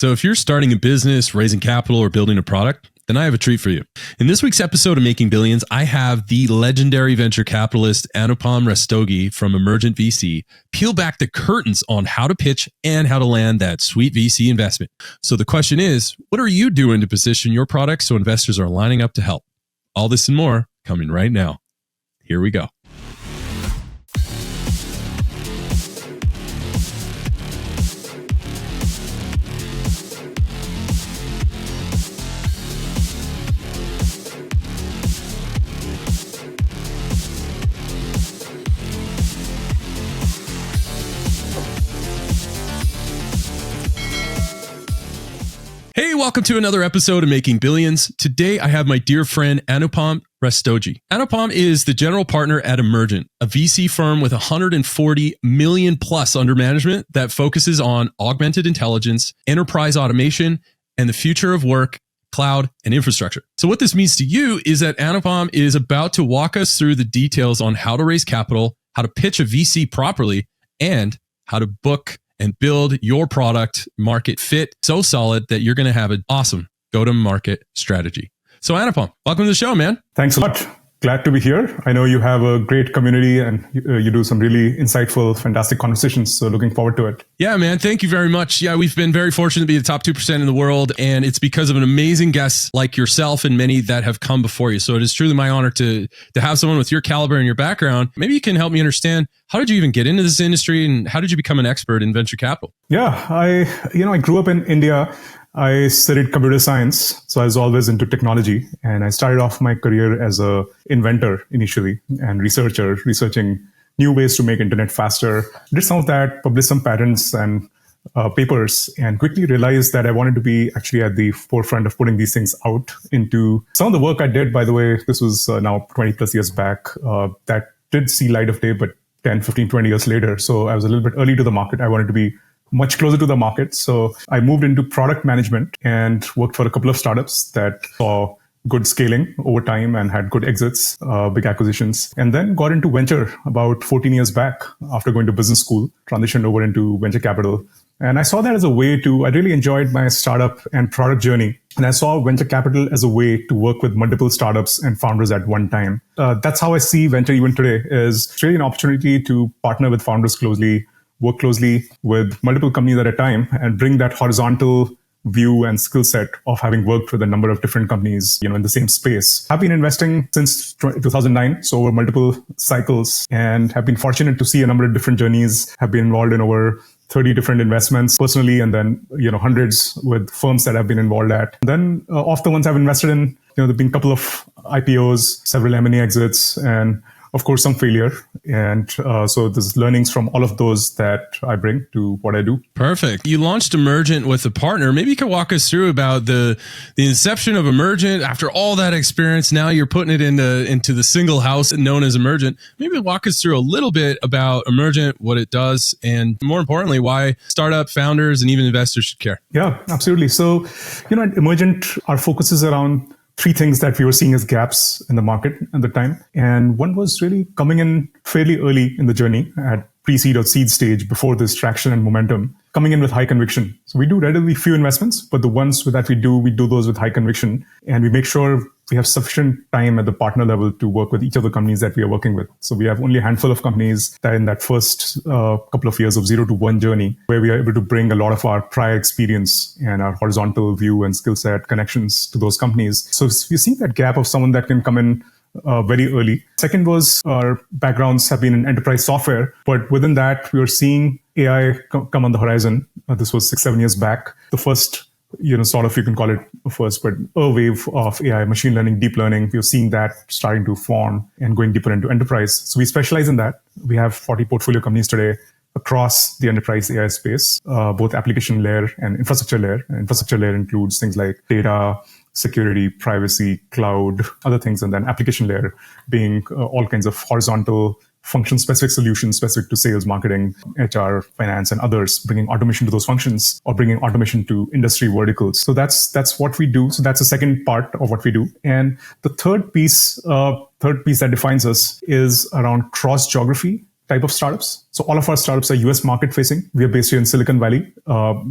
So if you're starting a business, raising capital, or building a product, then I have a treat for you. In this week's episode of Making Billions, I have the legendary venture capitalist Anupam Rastogi from Emergent VC peel back the curtains on how to pitch and how to land that sweet VC investment. So the question is, what are you doing to position your product so investors are lining up to help? All this and more coming right now. Here we go. Hey, welcome to another episode of Making Billions. Today, I have my dear friend Anupam Rastogi. Anupam is the general partner at Emergent, a VC firm with 140 million plus under management that focuses on augmented intelligence, enterprise automation, and the future of work, cloud, and infrastructure. So what this means to you is that Anupam is about to walk us through the details on how to raise capital, how to pitch a VC properly, and how to book and build your product market fit so solid that you're going to have an awesome go-to-market strategy. So Anupam, welcome to the show, man. Thanks a lot. Glad to be here. I know you have a great community and you do some really insightful, fantastic conversations. So looking forward to it. Yeah, man. Thank you very much. Yeah, we've been very fortunate to be the top 2% in the world. And it's because of an amazing guest like yourself and many that have come before you. So it is truly my honor to have someone with your caliber and your background. Maybe you can help me understand, how did you even get into this industry and how did you become an expert in venture capital? Yeah, I grew up in India. I studied computer science, so I was always into technology. And I started off my career as a inventor initially and researcher, researching new ways to make internet faster. Did some of that, published some patents and papers, and quickly realized that I wanted to be actually at the forefront of putting these things out into some of the work I did. By the way, this was now 20 plus years back, that did see light of day, but 10, 15, 20 years later. So I was a little bit early to the market. I wanted to be much closer to the market. So I moved into product management and worked for a couple of startups that saw good scaling over time and had good exits, big acquisitions, and then got into venture about 14 years back after going to business school, transitioned over into venture capital. And I saw that as a way to, I really enjoyed my startup and product journey. And I saw venture capital as a way to work with multiple startups and founders at one time. That's how I see venture even today, is it's really an opportunity to partner with founders closely, work closely with multiple companies at a time, and bring that horizontal view and skill set of having worked with a number of different companies, in the same space. I've been investing since 2009, so over multiple cycles, and have been fortunate to see a number of different journeys, have been involved in over 30 different investments personally, and then, hundreds with firms that I've been involved at. And then of the ones I've invested in, there've been a couple of IPOs, several M&A exits, and of course, some failure. And so there's learnings from all of those that I bring to what I do. Perfect. You launched Emergent with a partner. Maybe you could walk us through about the inception of Emergent. After all that experience, now you're putting it into the single house known as Emergent. Maybe walk us through a little bit about Emergent, what it does, and more importantly, why startup founders and even investors should care. Yeah, absolutely. So, at Emergent, our focus is around three things that we were seeing as gaps in the market at the time. And one was really coming in fairly early in the journey at pre-seed or seed stage before this traction and momentum, coming in with high conviction. So we do relatively few investments, but the ones that we do those with high conviction. And we make sure we have sufficient time at the partner level to work with each of the companies that we are working with. So we have only a handful of companies that in that first couple of years of 0 to 1 journey, where we are able to bring a lot of our prior experience and our horizontal view and skill set connections to those companies. So we're seeing that gap of someone that can come in very early. Second was our backgrounds have been in enterprise software, but within that, we were seeing AI come on the horizon. This was 6-7 years back. The first, sort of, you can call it first, but a wave of AI, machine learning, deep learning. We're seeing that starting to form and going deeper into enterprise. So we specialize in that. We have 40 portfolio companies today across the enterprise AI space, both application layer and infrastructure layer. And infrastructure layer includes things like data, security, privacy, cloud, other things, and then application layer being all kinds of horizontal function-specific solutions specific to sales, marketing, HR, finance, and others, bringing automation to those functions or bringing automation to industry verticals. So that's what we do. So that's the second part of what we do. And the third piece that defines us is around cross-geography type of startups. So all of our startups are US market facing. We are based here in Silicon Valley.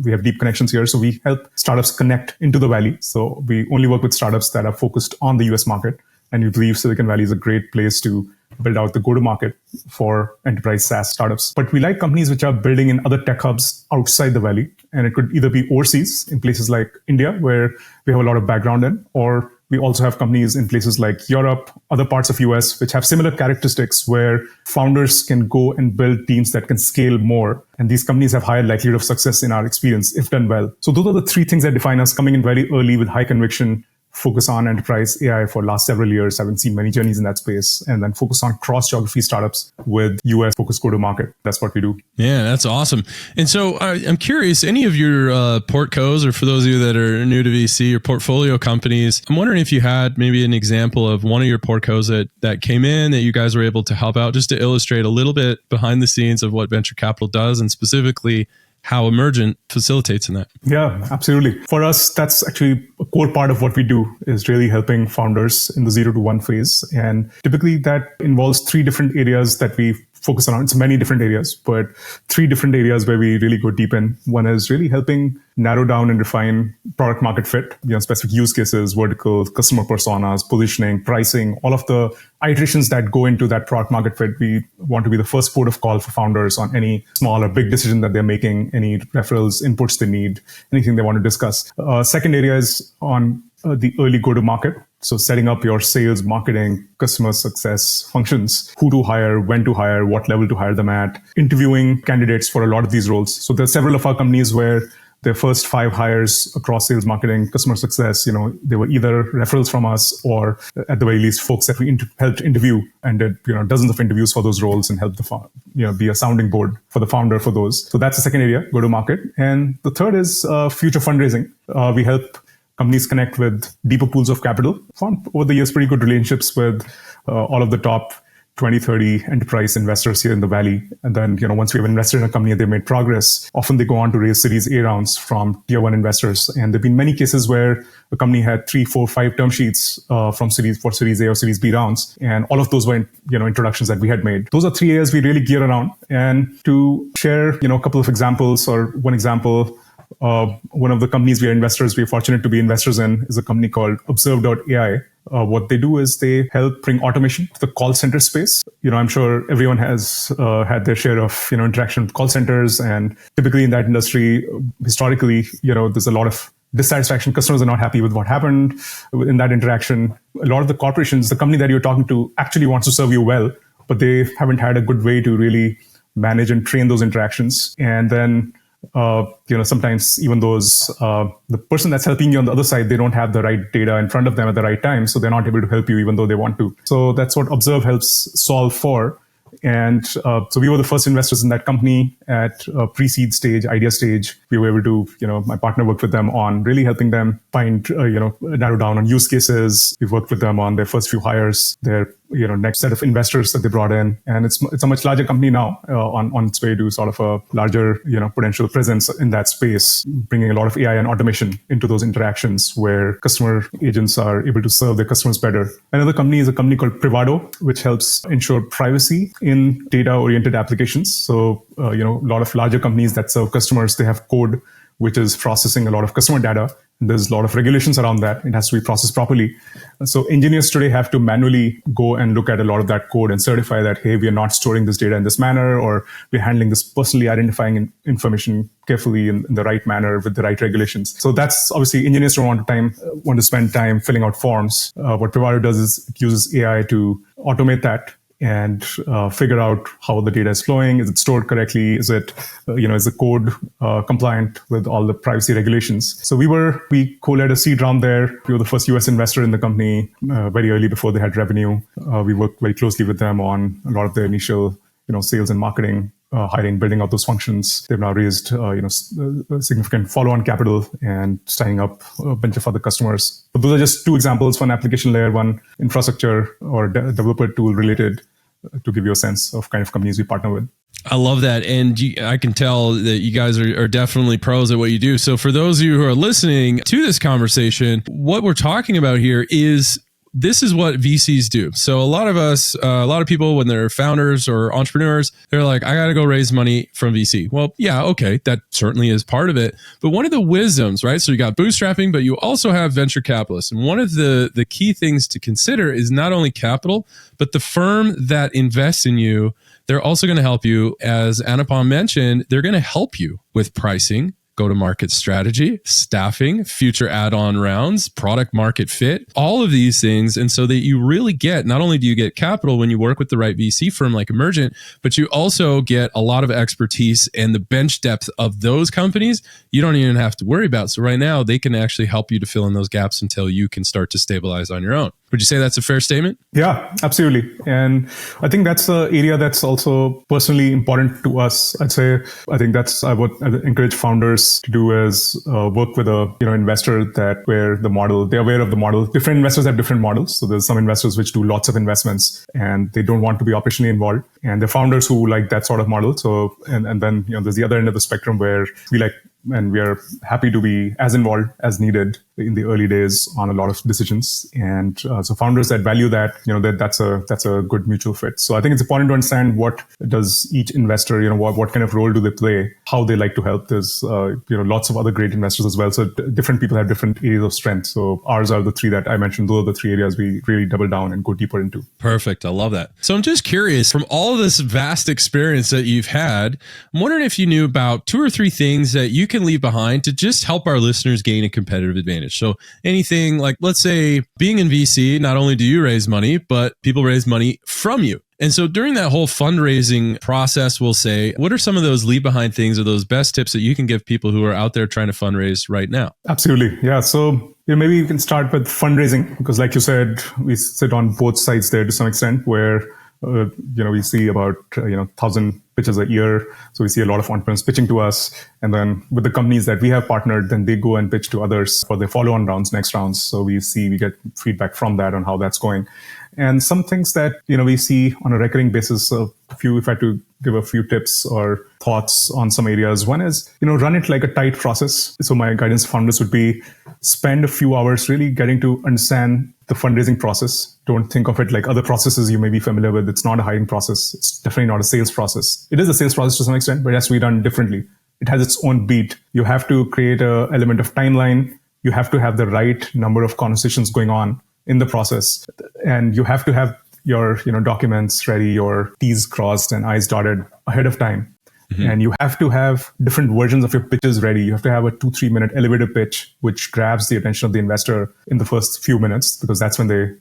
We have deep connections here. So we help startups connect into the Valley. So we only work with startups that are focused on the US market. And we believe Silicon Valley is a great place to build out the go-to-market for enterprise SaaS startups. But we like companies which are building in other tech hubs outside the Valley. And it could either be overseas in places like India, where we have a lot of background in, or we also have companies in places like Europe, other parts of US, which have similar characteristics where founders can go and build teams that can scale more. And these companies have higher likelihood of success in our experience if done well. So those are the three things that define us: coming in very early with high conviction, focus on enterprise AI for last several years. Haven't seen many journeys in that space. And then focus on cross-geography startups with US focused go-to-market. That's what we do. Yeah, that's awesome. And so I'm curious, any of your portcos, or for those of you that are new to VC, your portfolio companies, I'm wondering if you had maybe an example of one of your portcos that came in that you guys were able to help out, just to illustrate a little bit behind the scenes of what venture capital does, and specifically how Emergent facilitates in that. Yeah, absolutely. For us, that's actually a core part of what we do, is really helping founders in the 0 to 1 phase. And typically that involves 3 different areas that we focus on. It's many different areas, but 3 different areas where we really go deep in. One is really helping narrow down and refine product market fit, specific use cases, verticals, customer personas, positioning, pricing, all of the iterations that go into that product market fit. We want to be the first port of call for founders on any small or big decision that they're making, any referrals, inputs they need, anything they want to discuss. Second area is on the early go-to-market. So setting up your sales, marketing, customer success functions, who to hire, when to hire, what level to hire them at, interviewing candidates for a lot of these roles. So there are several of our companies where their first 5 hires across sales, marketing, customer success, they were either referrals from us or at the very least folks that we helped interview and did, dozens of interviews for those roles and helped be a sounding board for the founder for those. So that's the second area, go to market. And the third is future fundraising. We help companies connect with deeper pools of capital. Found over the years pretty good relationships with all of the top 20, 30 enterprise investors here in the Valley. And then, once we have invested in a company and they've made progress, often they go on to raise Series A rounds from tier 1 investors. And there've been many cases where a company had 3, 4, 5 term sheets for Series A or Series B rounds. And all of those were, introductions that we had made. Those are 3 areas we really gear around. And to share, a couple of examples, or one example, one of the companies we're fortunate to be investors in, is a company called Observe.ai. What they do is they help bring automation to the call center space. I'm sure everyone has had their share of, interaction with call centers. And typically in that industry, historically, there's a lot of dissatisfaction. Customers are not happy with what happened in that interaction. A lot of the corporations, the company that you're talking to actually wants to serve you well, but they haven't had a good way to really manage and train those interactions. And then sometimes even those, the person that's helping you on the other side, they don't have the right data in front of them at the right time. So they're not able to help you even though they want to. So that's what Observe helps solve for. And so we were the first investors in that company at pre-seed stage, idea stage. We were able to, my partner worked with them on really helping them find, narrow down on use cases. We've worked with them on their first few hires, their, next set of investors that they brought in. And it's a much larger company now on its way to sort of a larger, potential presence in that space, bringing a lot of AI and automation into those interactions where customer agents are able to serve their customers better. Another company is a company called Privado, which helps ensure privacy in data-oriented applications. So, a lot of larger companies that serve customers, they have code which is processing a lot of customer data. There's a lot of regulations around that. It has to be processed properly. So engineers today have to manually go and look at a lot of that code and certify that, hey, we are not storing this data in this manner, or we're handling this personally identifying information carefully in the right manner with the right regulations. So that's obviously engineers don't want to spend time filling out forms. What Privado does is it uses AI to automate that and figure out how the data is flowing. Is it stored correctly? Is it, is the code compliant with all the privacy regulations? So we co-led a seed round there. We were the first US investor in the company very early before they had revenue. We worked very closely with them on a lot of the initial, sales and marketing, hiring, building out those functions. They've now raised, significant follow-on capital and signing up a bunch of other customers. But those are just 2 examples, one application layer, one infrastructure or developer tool related, to give you a sense of kind of companies we partner with. I love that. And I can tell that you guys are definitely pros at what you do. So for those of you who are listening to this conversation, what we're talking about here is this is what VCs do. So a lot of people, when they're founders or entrepreneurs, they're like, I got to go raise money from VC. Well, yeah, okay, that certainly is part of it. But one of the wisdoms, right? So you got bootstrapping, but you also have venture capitalists. And one of the key things to consider is not only capital, but the firm that invests in you. They're also going to help you. As Anupam mentioned, they're going to help you with pricing, go-to-market strategy, staffing, future add-on rounds, product market fit, all of these things. And so that you really get, not only do you get capital when you work with the right VC firm like Emergent, but you also get a lot of expertise and the bench depth of those companies you don't even have to worry about. So right now, they can actually help you to fill in those gaps until you can start to stabilize on your own. Would you say that's a fair statement? Yeah, absolutely. And I think that's an area that's also personally important to us. I think that's what I encourage founders to do is work with a investor that where the model, they're aware of the model. Different investors have different models. So there's some investors which do lots of investments and they don't want to be operationally involved. And the founders who like that sort of model. So, and then, there's the other end of the spectrum where we like, and we are happy to be as involved as needed in the early days on a lot of decisions. And so founders that value that, that's a good mutual fit. So I think it's important to understand what does each investor, what kind of role do they play, how they like to help. There's, lots of other great investors as well. So different people have different areas of strength. So ours are the three that I mentioned. Those are the three areas we really double down and go deeper into. Perfect. I love that. So I'm just curious, from all of this vast experience that you've had, I'm wondering if you knew about 2 or 3 things that you can leave behind to just help our listeners gain a competitive advantage. So anything like, let's say, being in VC, not only do you raise money, but people raise money from you. And so during that whole fundraising process, we'll say, what are some of those leave behind things or those best tips that you can give people who are out there trying to fundraise right now? Absolutely. Yeah. So maybe you can start with fundraising because like you said, we sit on both sides there to some extent where we see about 1,000 pitches a year. So we see a lot of entrepreneurs pitching to us. And then with the companies that we have partnered, then they go and pitch to others for their follow-on rounds, next rounds. So we get feedback from that on how that's going. And some things that, we see on a recurring basis, if I had to give a few tips or thoughts on some areas. One is, run it like a tight process. So my guidance to founders would be spend a few hours really getting to understand the fundraising process. Don't think of it like other processes you may be familiar with. It's not a hiring process. It's definitely not a sales process. It is a sales process to some extent, but it has to be done differently. It has its own beat. You have to create an element of timeline. You have to have the right number of conversations going on in the process. And you have to have your documents ready, your T's crossed and I's dotted ahead of time. Mm-hmm. And you have to have different versions of your pitches ready. You have to have a 2-3 minute elevator pitch, which grabs the attention of the investor in the first few minutes, because that's when they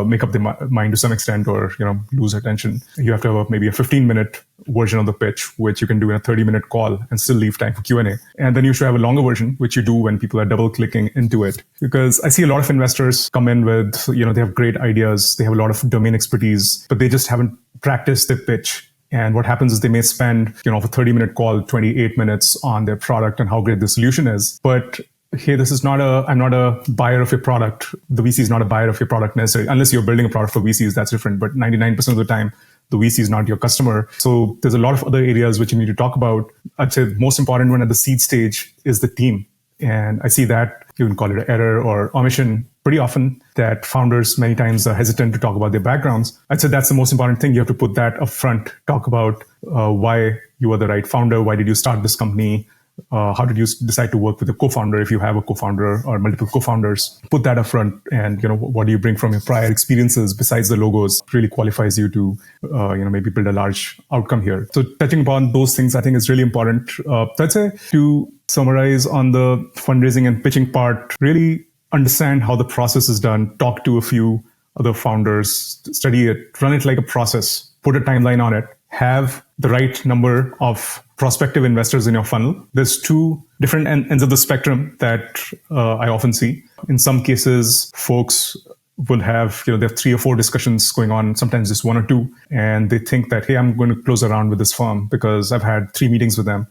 make up their mind to some extent or, lose attention. You have to have maybe a 15-minute version of the pitch, which you can do in a 30-minute call and still leave time for Q&A. And then you should have a longer version, which you do when people are double clicking into it. Because I see a lot of investors come in with, they have great ideas. They have a lot of domain expertise, but they just haven't practiced their pitch. And what happens is they may spend, for a 30-minute call, 28 minutes on their product and how great the solution is. But hey, I'm not a buyer of your product. The VC is not a buyer of your product necessarily, unless you're building a product for VCs, that's different. But 99% of the time, the VC is not your customer. So there's a lot of other areas which you need to talk about. I'd say the most important one at the seed stage is the team. And I see that, you can call it an error or omission pretty often, that founders many times are hesitant to talk about their backgrounds. I'd say that's the most important thing. You have to put that up front, talk about why you are the right founder. Why did you start this company? How did you decide to work with a co-founder if you have a co-founder or multiple co-founders? Put that up front, and what do you bring from your prior experiences besides the logos really qualifies you to maybe build a large outcome here. So touching upon those things, I think is really important. I'd say to summarize on the fundraising and pitching part, really understand how the process is done. Talk to a few other founders, study it, run it like a process, put a timeline on it, have the right number of prospective investors in your funnel. There's 2 different ends of the spectrum that I often see. In some cases, folks will have, they have 3 or 4 discussions going on, sometimes just 1 or 2, and they think that, hey, I'm going to close a round with this firm because I've had 3 meetings with them.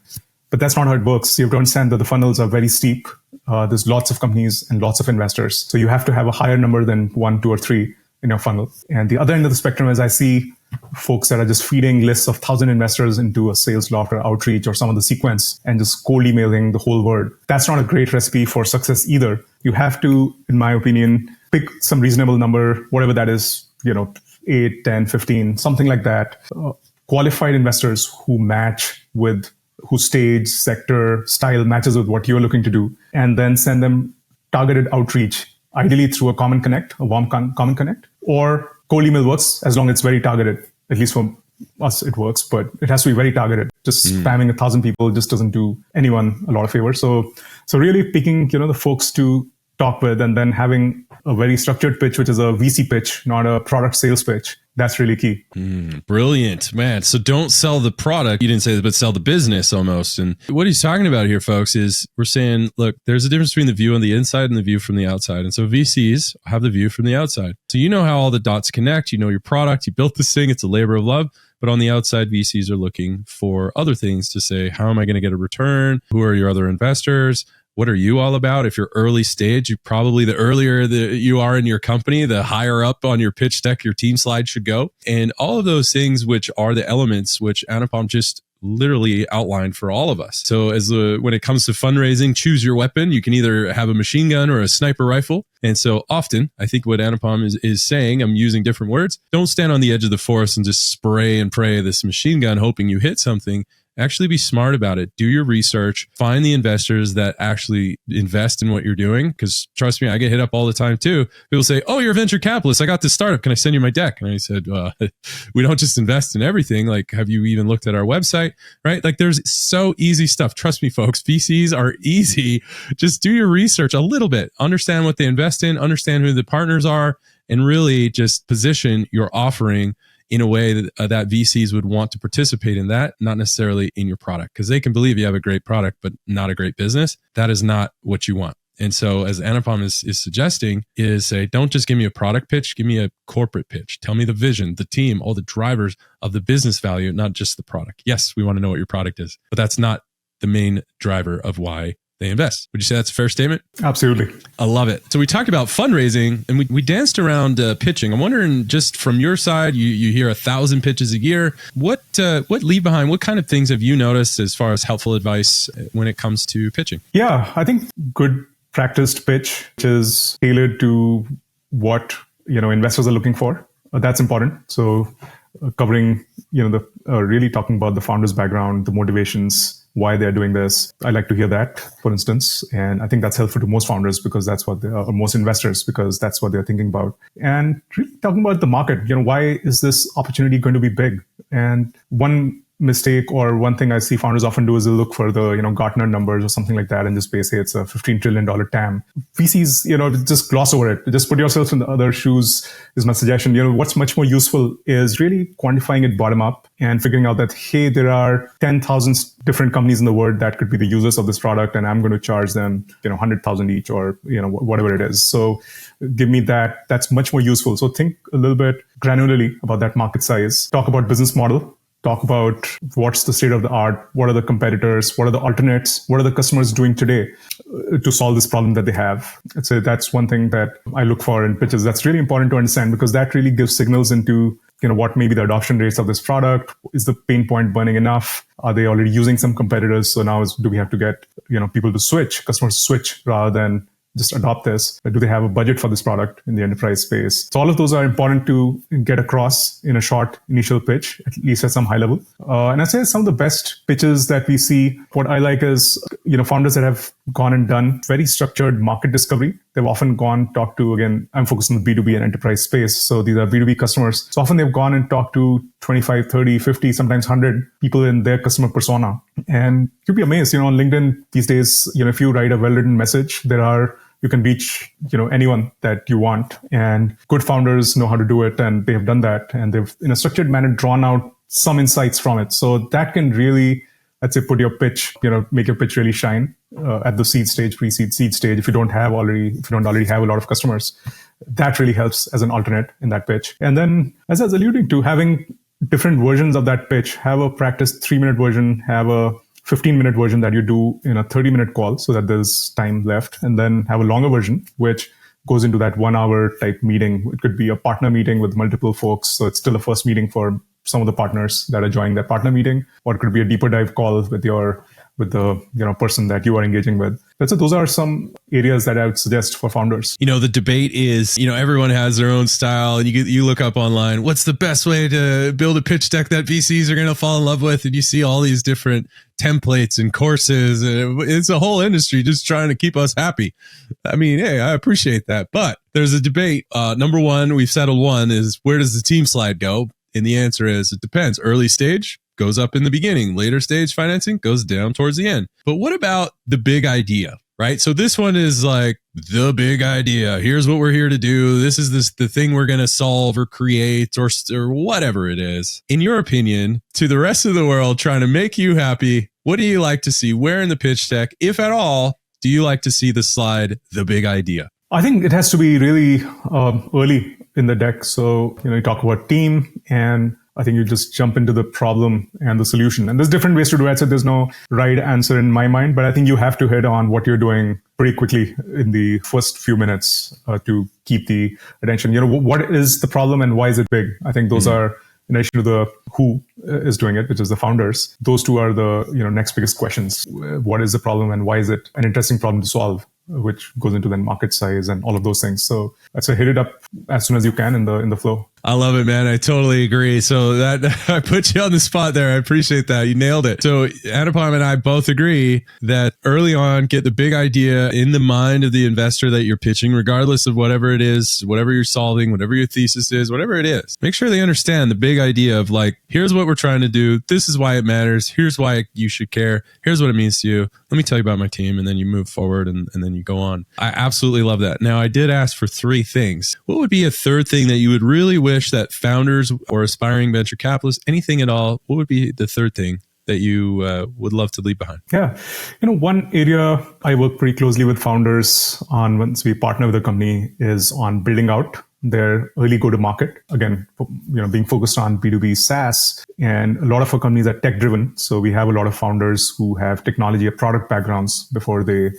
But that's not how it works. You have to understand that the funnels are very steep. There's lots of companies and lots of investors. So you have to have a higher number than 1, 2, or 3 in your funnel. And the other end of the spectrum is I see folks that are just feeding lists of 1,000 investors into a sales loft or outreach or some of the sequence and just cold emailing the whole world. That's not a great recipe for success either. You have to, in my opinion, pick some reasonable number, whatever that is, 8, 10, 15, something like that. Qualified investors who match with, whose stage, sector, style matches with what you're looking to do, and then send them targeted outreach, ideally through a common connect, a warm common connect, or cold email works as long as it's very targeted. At least for us, it works, but it has to be very targeted. Just spamming 1,000 people just doesn't do anyone a lot of favor. So really picking, the folks to talk with, and then having a very structured pitch, which is a VC pitch, not a product sales pitch. That's really key. Brilliant, man. So don't sell the product. You didn't say that, but sell the business almost. And what he's talking about here, folks, is we're saying, look, there's a difference between the view on the inside and the view from the outside. And so VCs have the view from the outside. So you know how all the dots connect. You know your product. You built this thing. It's a labor of love. But on the outside, VCs are looking for other things to say, how am I going to get a return? Who are your other investors? What are you all about? If you're early stage, you probably, the earlier you are in your company, the higher up on your pitch deck your team slide should go. And all of those things, which are the elements which Anupam just literally outlined for all of us. So when it comes to fundraising, choose your weapon. You can either have a machine gun or a sniper rifle. And so often, I think what Anupam is saying, I'm using different words, don't stand on the edge of the forest and just spray and pray this machine gun hoping you hit something. Actually be smart about it. Do your research. Find the investors that actually invest in what you're doing. Because trust me, I get hit up all the time too. People say, oh, you're a venture capitalist. I got this startup. Can I send you my deck? And I said, we don't just invest in everything. Like, have you even looked at our website? Right? Like, there's so easy stuff. Trust me, folks, VCs are easy. Just do your research a little bit. Understand what they invest in. Understand who the partners are. And really just position your offering in a way that VCs would want to participate in that, not necessarily in your product, because they can believe you have a great product, but not a great business. That is not what you want. And so as Anupam is suggesting, is say, don't just give me a product pitch, give me a corporate pitch. Tell me the vision, the team, all the drivers of the business value, not just the product. Yes, we want to know what your product is, but that's not the main driver of why they invest. Would you say that's a fair statement? Absolutely. I love it. So we talked about fundraising and we danced around pitching. I'm wondering, just from your side, you hear 1,000 pitches a year. What leave behind? What kind of things have you noticed as far as helpful advice when it comes to pitching? Yeah, I think good practiced pitch, which is tailored to what investors are looking for. That's important. So covering really talking about the founder's background, the motivations, why they're doing this. I like to hear that, for instance. And I think that's helpful to most founders because that's what or most investors, because that's what they're thinking about. And really talking about the market, why is this opportunity going to be big? And one mistake or one thing I see founders often do is they'll look for the, Gartner numbers or something like that and just say it's a $15 trillion TAM. VCs, just gloss over it. Just put yourself in the other shoes is my suggestion. What's much more useful is really quantifying it bottom up and figuring out that, hey, there are 10,000 different companies in the world that could be the users of this product, and I'm going to charge them, 100,000 each or, whatever it is. So give me that. That's much more useful. So think a little bit granularly about that market size. Talk about business model. Talk about what's the state of the art, what are the competitors, what are the alternates, what are the customers doing today to solve this problem that they have. So that's one thing that I look for in pitches. That's really important to understand because that really gives signals into what may be the adoption rates of this product. Is the pain point burning enough? Are they already using some competitors? So now do we have to get people to switch, customers to switch rather than just adopt this? Do they have a budget for this product in the enterprise space? So all of those are important to get across in a short initial pitch, at least at some high level. And I'd say some of the best pitches that we see, what I like is, founders that have gone and done very structured market discovery. They've often talked to, again, I'm focused on the B2B and enterprise space. So these are B2B customers. So often they've gone and talked to 25, 30, 50, sometimes 100 people in their customer persona. And you'd be amazed, on LinkedIn these days, if you write a well-written message, you can reach, anyone that you want. And good founders know how to do it. And they have done that. And they've, in a structured manner, drawn out some insights from it. So that can really, let's say, put your pitch, make your pitch really shine at the seed stage, pre-seed, seed stage. If you don't already have a lot of customers, that really helps as an alternate in that pitch. And then, as I was alluding to, having different versions of that pitch, have a practice 3-minute version, have a 15-minute version that you do in a 30-minute call so that there's time left, and then have a longer version, which goes into that 1-hour type meeting. It could be a partner meeting with multiple folks. So it's still a first meeting for some of the partners that are joining that partner meeting, or it could be a deeper dive call with your with the person that you are engaging with. So those are some areas that I would suggest for founders. The debate is, everyone has their own style, and you look up online, what's the best way to build a pitch deck that VCs are going to fall in love with? And you see all these different templates and courses. And it's a whole industry just trying to keep us happy. I mean, hey, I appreciate that. But there's a debate. Number one, we've settled one, is where does the team slide go? And the answer is it depends. Early stage goes up in the beginning. Later stage financing goes down towards the end. But what about the big idea, right? So this one is like the big idea. Here's what we're here to do. This is the thing we're going to solve or create or whatever it is. In your opinion, to the rest of the world trying to make you happy, what do you like to see? Where in the pitch deck, if at all, do you like to see the slide, the big idea? I think it has to be really early in the deck. So, you talk about team, and I think you just jump into the problem and the solution. And there's different ways to do it. So there's no right answer in my mind, but I think you have to hit on what you're doing pretty quickly in the first few minutes to keep the attention. What is the problem and why is it big? I think those are, in addition to the who is doing it, which is the founders, those two are the next biggest questions. What is the problem and why is it an interesting problem to solve? Which goes into then market size and all of those things. So that's hit it up as soon as you can in the flow. I love it, man. I totally agree. So that I put you on the spot there. I appreciate that. You nailed it. So Anupam and I both agree that early on, get the big idea in the mind of the investor that you're pitching, regardless of whatever it is, whatever you're solving, whatever your thesis is, whatever it is. Make sure they understand the big idea of like, here's what we're trying to do. This is why it matters. Here's why you should care. Here's what it means to you. Let me tell you about my team. And then you move forward and then you go on. I absolutely love that. Now, I did ask for 3 things. What would be a third thing that you would really wish that founders or aspiring venture capitalists, anything at all, what would be the third thing that you would love to leave behind? Yeah. One area I work pretty closely with founders on once we partner with a company is on building out their early go-to-market. Again, being focused on B2B SaaS, and a lot of our companies are tech-driven. So we have a lot of founders who have technology or product backgrounds before they,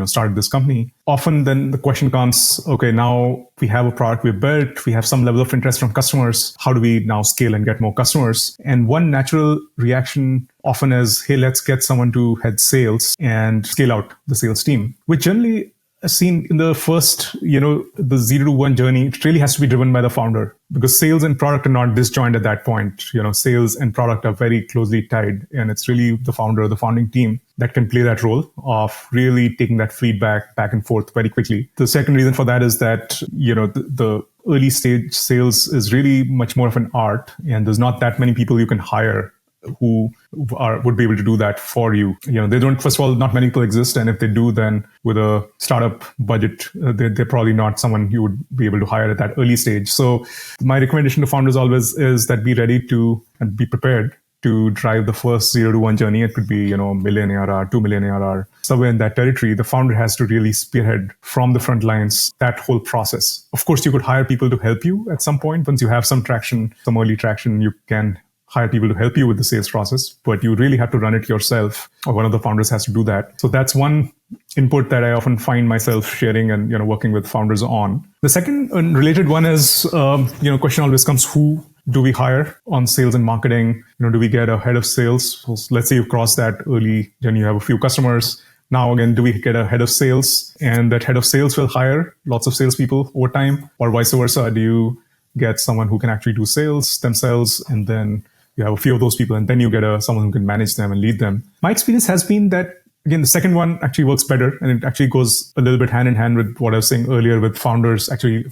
started this company. Often then the question comes, okay, now we have a product we've built, we have some level of interest from customers. How do we now scale and get more customers? And one natural reaction often is, hey, let's get someone to head sales and scale out the sales team, which generally seen in the first, the 0 to 1 journey, it really has to be driven by the founder, because sales and product are not disjoint at that point. Sales and product are very closely tied, and it's really the founder, the founding team that can play that role of really taking that feedback back and forth very quickly. The second reason for that is that, the early stage sales is really much more of an art, and there's not that many people you can hire who would be able to do that for you. They don't, first of all, not many people exist. And if they do, then with a startup budget, they're probably not someone you would be able to hire at that early stage. So my recommendation to founders always is that be ready to and be prepared to drive the first 0 to 1 journey. It could be, $1 million ARR, $2 million ARR, somewhere in that territory. The founder has to really spearhead from the front lines that whole process. Of course, you could hire people to help you at some point. Once you have some traction, some early traction, you can hire people to help you with the sales process, but you really have to run it yourself, or one of the founders has to do that. So that's one input that I often find myself sharing and, working with founders on. The second related one is, question always comes, who do we hire on sales and marketing? Do we get a head of sales? So let's say you've crossed that early journey, you have a few customers. Now, again, do we get a head of sales, and that head of sales will hire lots of salespeople over time, or vice versa? Do you get someone who can actually do sales themselves, and then you have a few of those people, and then you get someone who can manage them and lead them? My experience has been that, again, the second one actually works better, and it actually goes a little bit hand in hand with what I was saying earlier, with founders actually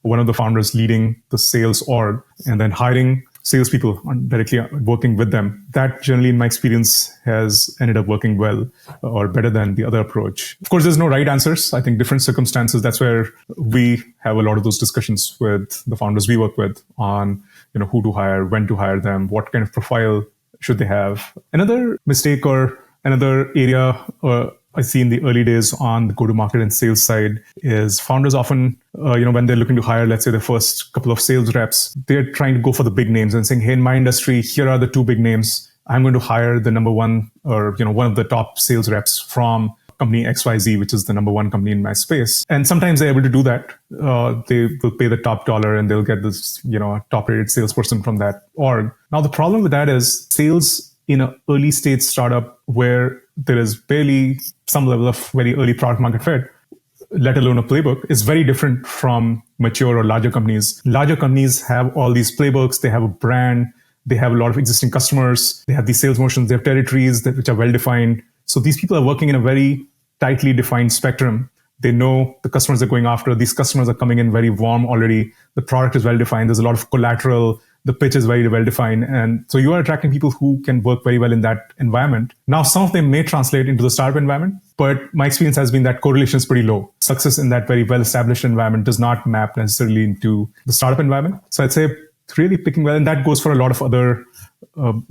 one of the founders leading the sales org, and then hiring salespeople directly working with them. That generally, in my experience, has ended up working well or better than the other approach. Of course, there's no right answers. I think different circumstances, that's where we have a lot of those discussions with the founders we work with on, who to hire, when to hire them, what kind of profile should they have. Another mistake or another area I see in the early days on the go-to-market and sales side is founders often, when they're looking to hire, let's say the first couple of sales reps, they're trying to go for the big names and saying, hey, in my industry, here are the 2 big names. I'm going to hire the number one, or, one of the top sales reps from company XYZ, which is the number 1 company in my space. And sometimes they're able to do that. They will pay the top dollar and they'll get this, top rated salesperson from that org. Now, the problem with that is sales in an early stage startup where there is barely some level of very early product market fit, let alone a playbook, is very different from mature or larger companies. Larger companies have all these playbooks, they have a brand, they have a lot of existing customers, they have these sales motions, they have territories which are well defined. So these people are working in a very tightly defined spectrum. They know the customers they're going after. These customers are coming in very warm already. The product is well defined. There's a lot of collateral. The pitch is very well defined. And so you are attracting people who can work very well in that environment. Now, some of them may translate into the startup environment, but my experience has been that correlation is pretty low. Success in that very well-established environment does not map necessarily into the startup environment. So I'd say really picking well, and that goes for a lot of other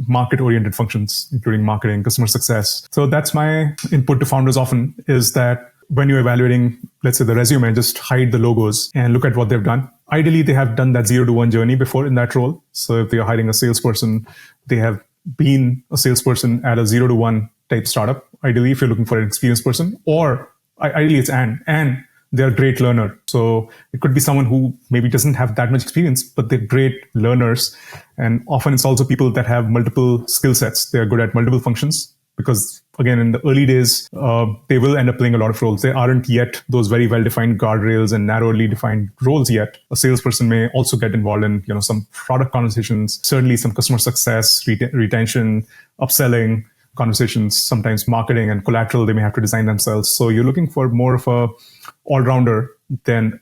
market-oriented functions, including marketing, customer success. So that's my input to founders often, is that when you're evaluating, let's say, the resume, just hide the logos and look at what they've done. Ideally, they have done that 0 to 1 journey before in that role. So if they're hiring a salesperson, they have been a salesperson at a 0 to 1 type startup. Ideally, if you're looking for an experienced person, or ideally it's and they're a great learner. So it could be someone who maybe doesn't have that much experience, but they're great learners. And often it's also people that have multiple skill sets. They're good at multiple functions. Because again, in the early days, they will end up playing a lot of roles. There aren't yet those very well-defined guardrails and narrowly defined roles yet. A salesperson may also get involved in, some product conversations, certainly some customer success, retention, upselling conversations, sometimes marketing and collateral they may have to design themselves. So you're looking for more of a all-rounder than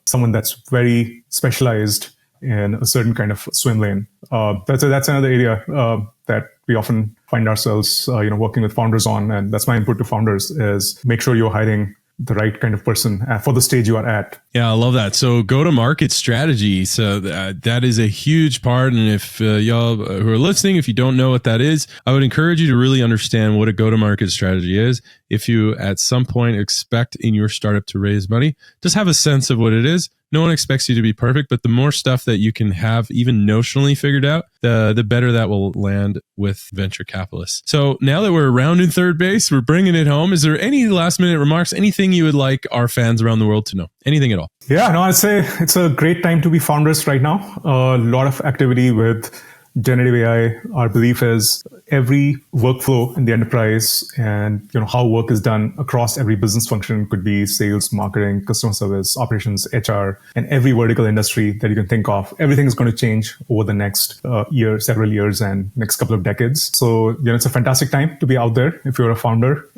someone that's very specialized in a certain kind of swim lane. That's another area that we often find ourselves, working with founders on. And that's my input to founders, is make sure you're hiring the right kind of person for the stage you are at. Yeah, I love that. So go-to-market strategy. So that is a huge part. And if y'all who are listening, if you don't know what that is, I would encourage you to really understand what a go-to-market strategy is. If you at some point expect in your startup to raise money, just have a sense of what it is. No one expects you to be perfect, but the more stuff that you can have even notionally figured out, the better that will land with venture capitalists. So now that we're around in third base, we're bringing it home. Is there any last minute remarks, anything you would like our fans around the world to know? Anything at all? Yeah, no, I'd say it's a great time to be founders right now. A lot of activity with generative AI. Our belief is every workflow in the enterprise and how work is done across every business function, could be sales, marketing, customer service, operations, HR, and every vertical industry that you can think of. Everything is going to change over the next several years and next couple of decades. So it's a fantastic time to be out there if you're a founder.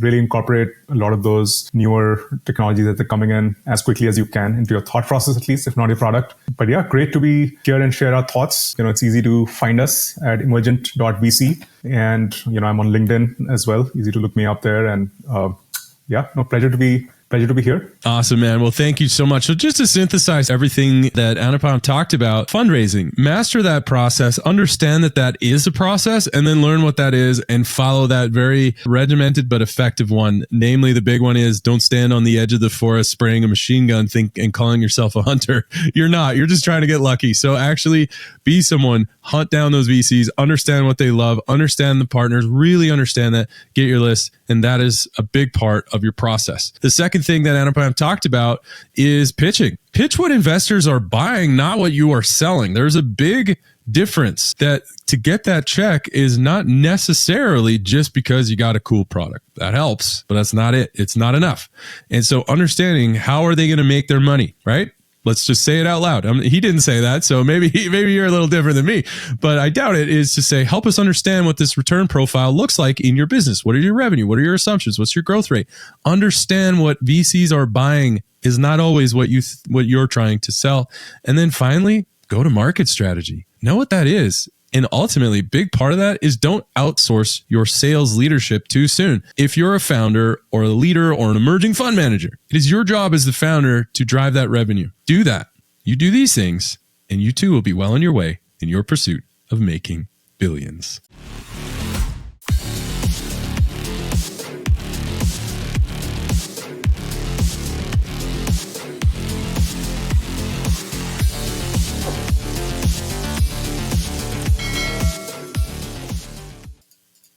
Really incorporate a lot of those newer technologies that are coming in as quickly as you can into your thought process, at least, if not your product. But yeah, great to be here and share our thoughts. It's easy to find us at emergent.vc. And, I'm on LinkedIn as well. Easy to look me up there. And pleasure to be here. Awesome, man. Well, thank you so much. So just to synthesize everything that Anupam talked about, fundraising, master that process, understand that is a process, and then learn what that is and follow that very regimented but effective one. Namely, the big one is don't stand on the edge of the forest spraying a machine gun and calling yourself a hunter. You're not. You're just trying to get lucky. So actually be someone, hunt down those VCs, understand what they love, understand the partners, really understand that, get your list, and that is a big part of your process. The second thing that Anupam talked about is pitching. Pitch what investors are buying, not what you are selling. There's a big difference that to get that check is not necessarily just because you got a cool product. That helps, but that's not it. It's not enough. And so understanding how are they going to make their money, right? Let's just say it out loud. He didn't say that, so maybe you're a little different than me, but I doubt it, is to say, help us understand what this return profile looks like in your business. What are your revenue? What are your assumptions? What's your growth rate? Understand what VCs are buying is not always what you're trying to sell. And then finally, go to market strategy. Know what that is. And ultimately, a big part of that is don't outsource your sales leadership too soon. If you're a founder or a leader or an emerging fund manager, it is your job as the founder to drive that revenue. Do that. You do these things, and you too will be well on your way in your pursuit of making billions.